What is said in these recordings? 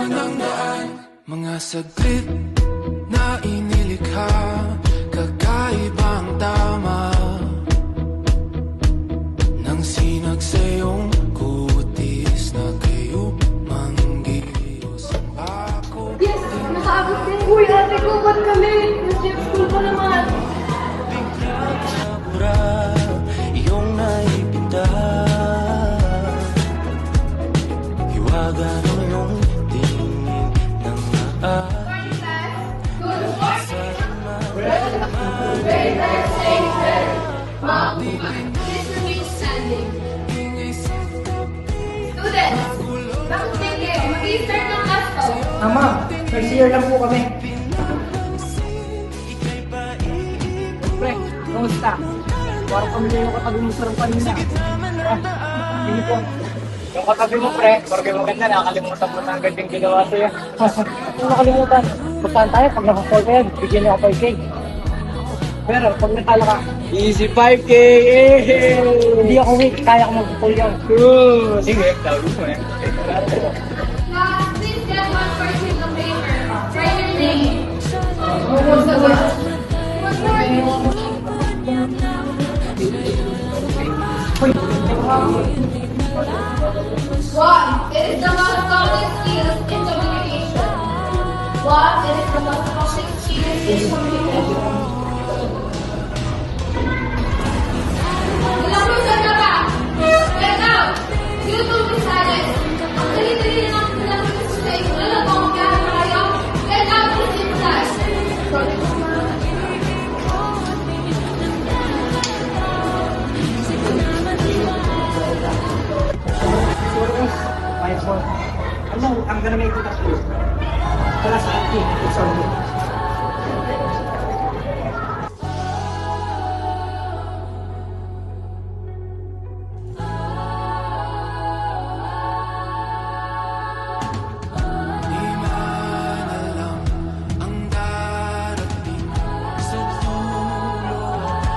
ng daan. Mga saglit na inilikha, kakaibang tama nang sinag sa iyong kutis na kayo manggiyos ang bako. Yes! Nakaabot din! Uy, ate ko, ba't kami? Nag-jeep school pa naman! Biglang nabura iyong naipinta, hiwaga ng iyong tingin ng Morning, class! Good morning! Very nice, thanks, sir! Ma'am, please remain standing. Students, bakit kayo? Mag-i-start ng class to. Ma'am, first year lang po kami. Pre, kamusta? Parang kami na yung katabi mo sa kanina. Hindi po. Yung katabi mo, pre, porque maganda, nakakalimutan mo na ang gandang ginawa sa'yo. Kung nakalimutan, puntahan tayo, pag naka-call ka yan, bigyan niyo ako 5K. Pero pag natala ka, easy 5K! Hindi ako weak, kaya ko mag-call yan. Sige, tawag mo eh. Class, please get one person of paper. Write your name. One more. One, it is the most common skills in communication. One, it is the most common skills in communication. Nalapusan na ba? Get out! You two be silent. Ang dali-dali na ang nalapusan sa inyo. Alam mo kung kaya kayo? Get out of this class. Sorry. My fault. Ano, I'm gonna make it up to you. Para sa akin, it's on you. Di man alam ang darating sa dulo,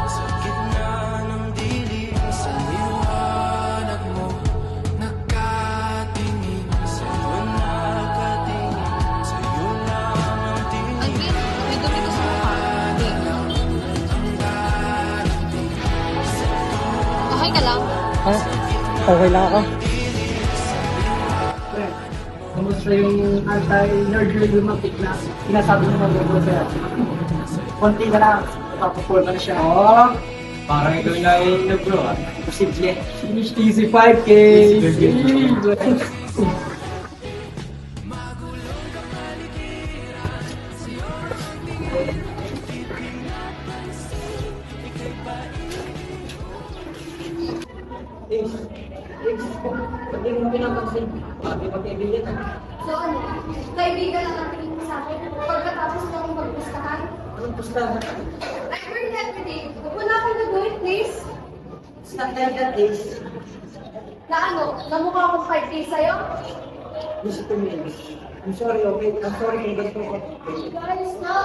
sa gitna ng dilim, sa liwanag mo nakatingin, sa'yo nakatingin, sa'yo lang ang tingin. May dumi ko sa mukha. Okay ka lang? Ha? Okay lang ako. Kamusta yung anti-nerd lumatik na sinasabi mo ng mga sa'yo? Konti na lang, papapull ka na siya. Oh! Parang ikaw na yung bro ah. Posible. Finish easy 5K! Hindi mo pinapansin. Sabi mo kaibigan ah. So ano, kaibigan ang natingin mo sa akin pagkatapos mo akong magpustahan? Anong pustahan? I heard every day. Huwag mo na akong gagawin, please. It's not like that, Ace. Na ano, namukha akong 5 days sa'yo? Listen to me, Ace. I'm sorry, okay? I'm sorry kung ganito ko. Guys, no.